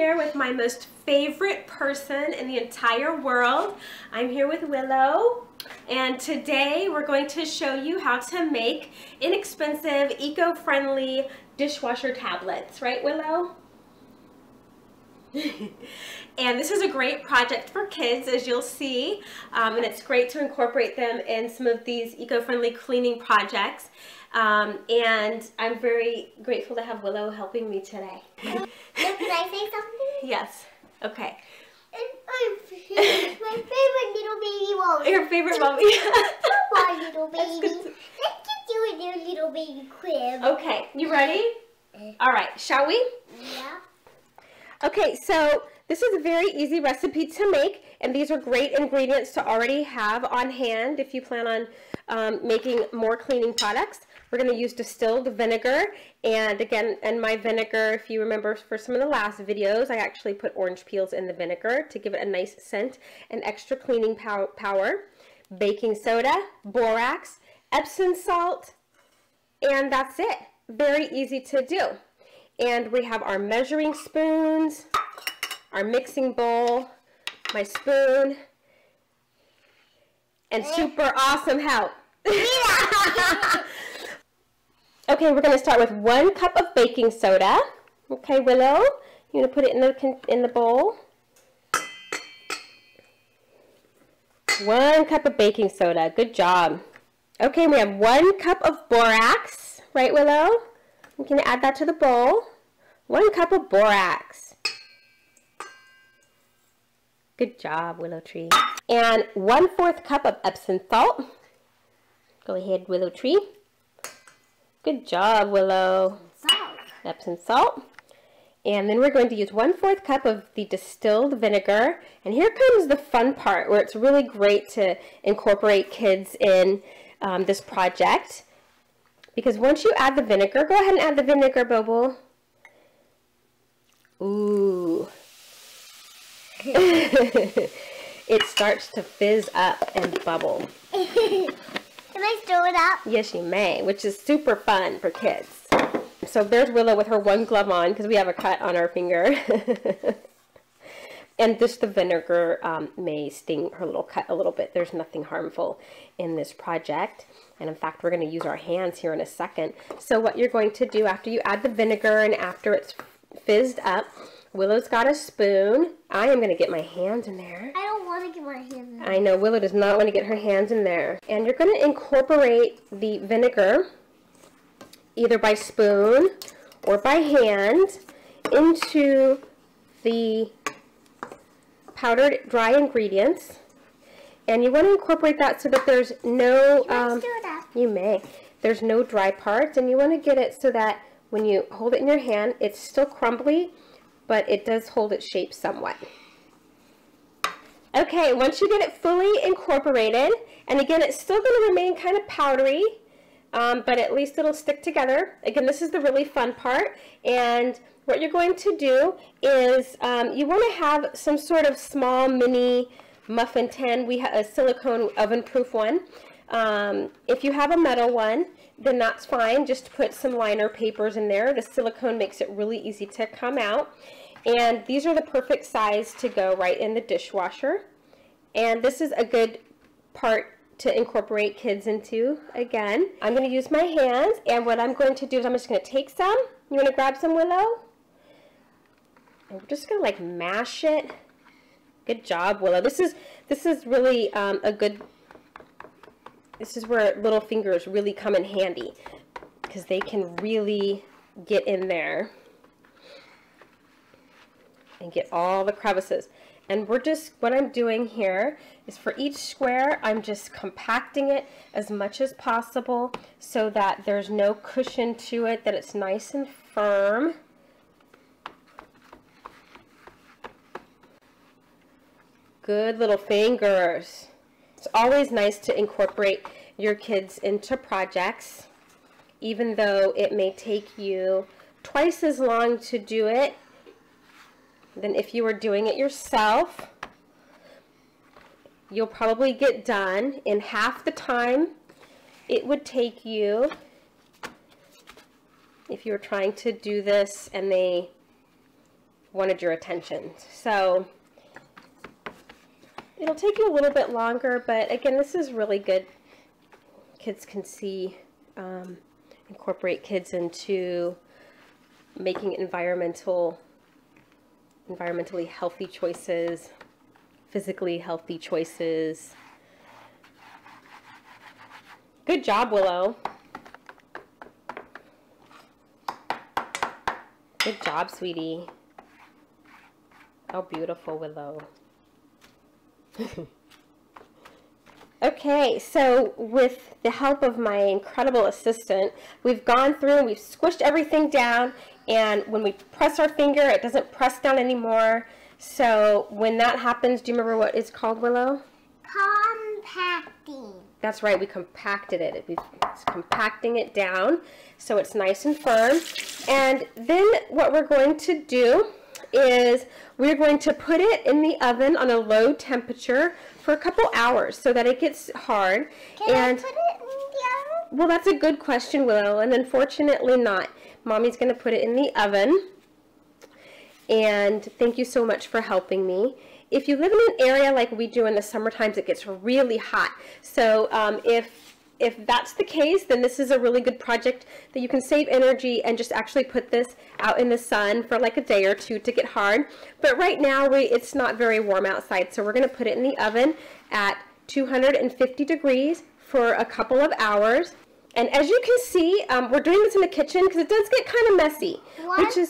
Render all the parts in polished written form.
here with my most favorite person in the entire world. I'm here with Willow, and today we're going to show you how to make inexpensive, eco-friendly dishwasher tablets. Right, Willow? And this is a great project for kids, as you'll see, and it's great to incorporate them in some of these eco-friendly cleaning projects. And I'm very grateful to have Willow helping me today. Can I say something? Yes. Okay. My favorite little baby mommy. Your favorite mommy? Come on, little baby. Let's get you in your little baby crib. Okay. You ready? All right. Shall we? Yeah. Okay, so this is a very easy recipe to make, and these are great ingredients to already have on hand if you plan on making more cleaning products. We're going to use distilled vinegar, and again, in my vinegar, if you remember for some of the last videos, I actually put orange peels in the vinegar to give it a nice scent and extra cleaning power. Baking soda, borax, Epsom salt, and that's it. Very easy to do. And we have our measuring spoons, our mixing bowl, my spoon, and super awesome help. Okay, we're going to start with 1 cup of baking soda. Okay, Willow, you're going to put it in the bowl. 1 cup of baking soda. Good job. Okay, we have 1 cup of borax. Right, Willow? We can add that to the bowl. 1 cup of borax. Good job, Willow Tree. And 1/4 cup of Epsom salt. Go ahead, Willow Tree. Good job, Willow. Salt. Epsom salt. And then we're going to use 1/4 cup of the distilled vinegar. And here comes the fun part where it's really great to incorporate kids in this project. Because once you add the vinegar, go ahead and add the vinegar, Bobo. Ooh. It starts to fizz up and bubble. Can I stir it up? Yes, you may, which is super fun for kids. So there's Willow with her 1 glove on because we have a cut on our finger. And just the vinegar may sting her little cut a little bit. There's nothing harmful in this project. And in fact, we're going to use our hands here in a second. So what you're going to do after you add the vinegar and after it's fizzed up, Willow's got a spoon. I am going to get my hands in there. I don't want to get my hands in there. I know, Willow does not want to get her hands in there. And you're going to incorporate the vinegar, either by spoon or by hand, into the powdered dry ingredients. And you want to incorporate that so that there's no, Can I stir it up? You may. There's no dry parts, and you want to get it so that when you hold it in your hand, it's still crumbly, but it does hold its shape somewhat. Okay, once you get it fully incorporated, and again, it's still going to remain kind of powdery, but at least it'll stick together. Again, this is the really fun part, and what you're going to do is you want to have some sort of small mini muffin tin. We have a silicone oven-proof one. If you have a metal one, then that's fine. Just put some liner papers in there. The silicone makes it really easy to come out. And these are the perfect size to go right in the dishwasher. And this is a good part to incorporate kids into. Again, I'm going to use my hands, and what I'm going to do is I'm just going to take some. You want to grab some, Willow? And we're just going to like mash it. Good job, Willow. This is really a good. This is where little fingers really come in handy because they can really get in there and get all the crevices. And what I'm doing here is for each square, I'm just compacting it as much as possible so that there's no cushion to it, that it's nice and firm. Good little fingers. It's always nice to incorporate your kids into projects, even though it may take you twice as long to do it than if you were doing it yourself. You'll probably get done in half the time it would take you if you were trying to do this and they wanted your attention. So it'll take you a little bit longer, but again, this is really good. Kids can see, incorporate kids into making environmentally healthy choices, physically healthy choices. Good job, Willow. Good job, sweetie. How beautiful, Willow. Okay, so with the help of my incredible assistant, we've gone through and we've squished everything down, and when we press our finger, it doesn't press down anymore. So when that happens, do you remember what it's called, Willow? Compacting. That's right, we compacted it. It's compacting it down so it's nice and firm. And then what we're going to do is we're going to put it in the oven on a low temperature for a couple hours so that it gets hard. Can I put it in the oven? Well, that's a good question, Willow, and unfortunately not. Mommy's going to put it in the oven. And thank you so much for helping me. If you live in an area like we do in the summer times, it gets really hot. So if that's the case, then this is a really good project that you can save energy and just actually put this out in the sun for like a day or two to get hard. But right now it's not very warm outside, so we're going to put it in the oven at 250 degrees for a couple of hours. And as you can see, we're doing this in the kitchen because it does get kind of messy. 1, 2,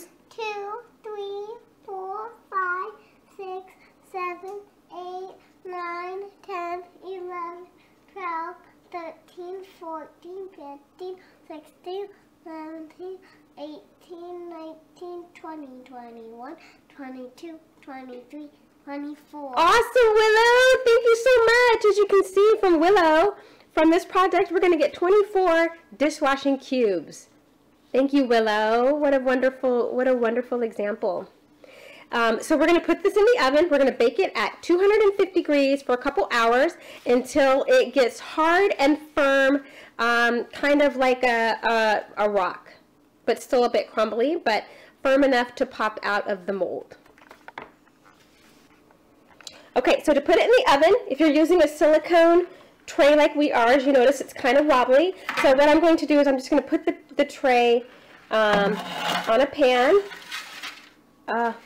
3, 4, 5, 6, 7, 8, 9, 10, 11, 12, 13, 14, 15, 16, 17, 18, 19, 20, 21, 22, 23, 24. Awesome, Willow! Thank you so much. As you can see from Willow, from this project, we're going to get 24 dishwashing cubes. Thank you, Willow. What a wonderful example. So we're going to put this in the oven. We're going to bake it at 250 degrees for a couple hours until it gets hard and firm, kind of like a rock, but still a bit crumbly, but firm enough to pop out of the mold. Okay, so to put it in the oven, if you're using a silicone tray like we are, as you notice, it's kind of wobbly. So what I'm going to do is I'm just going to put the tray on a pan.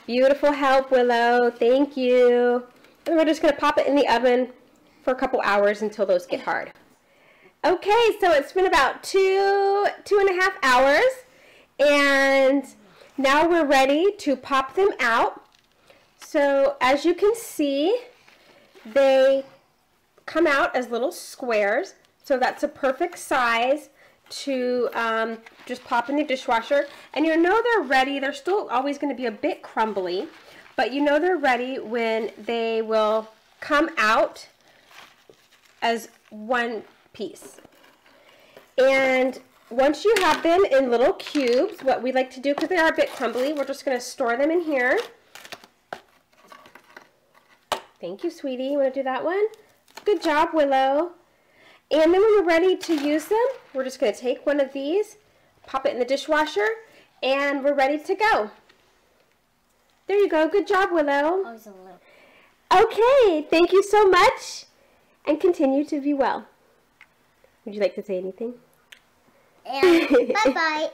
Beautiful help, Willow. Thank you. And we're just going to pop it in the oven for a couple hours until those get hard. Okay, so it's been about 2.5 hours, and now we're ready to pop them out. So as you can see, they come out as little squares, so that's a perfect size to just pop in the dishwasher. And you know they're ready. They're still always going to be a bit crumbly, but you know they're ready when they will come out as one piece. And once you have them in little cubes, what we like to do, because they are a bit crumbly, we're just going to store them in here. Thank you, sweetie. You want to do that one? Good job, Willow. And then when we're ready to use them, we're just going to take one of these, pop it in the dishwasher, and we're ready to go. There you go. Good job, Willow. Okay, thank you so much, and continue to be well. Would you like to say anything? Bye-bye.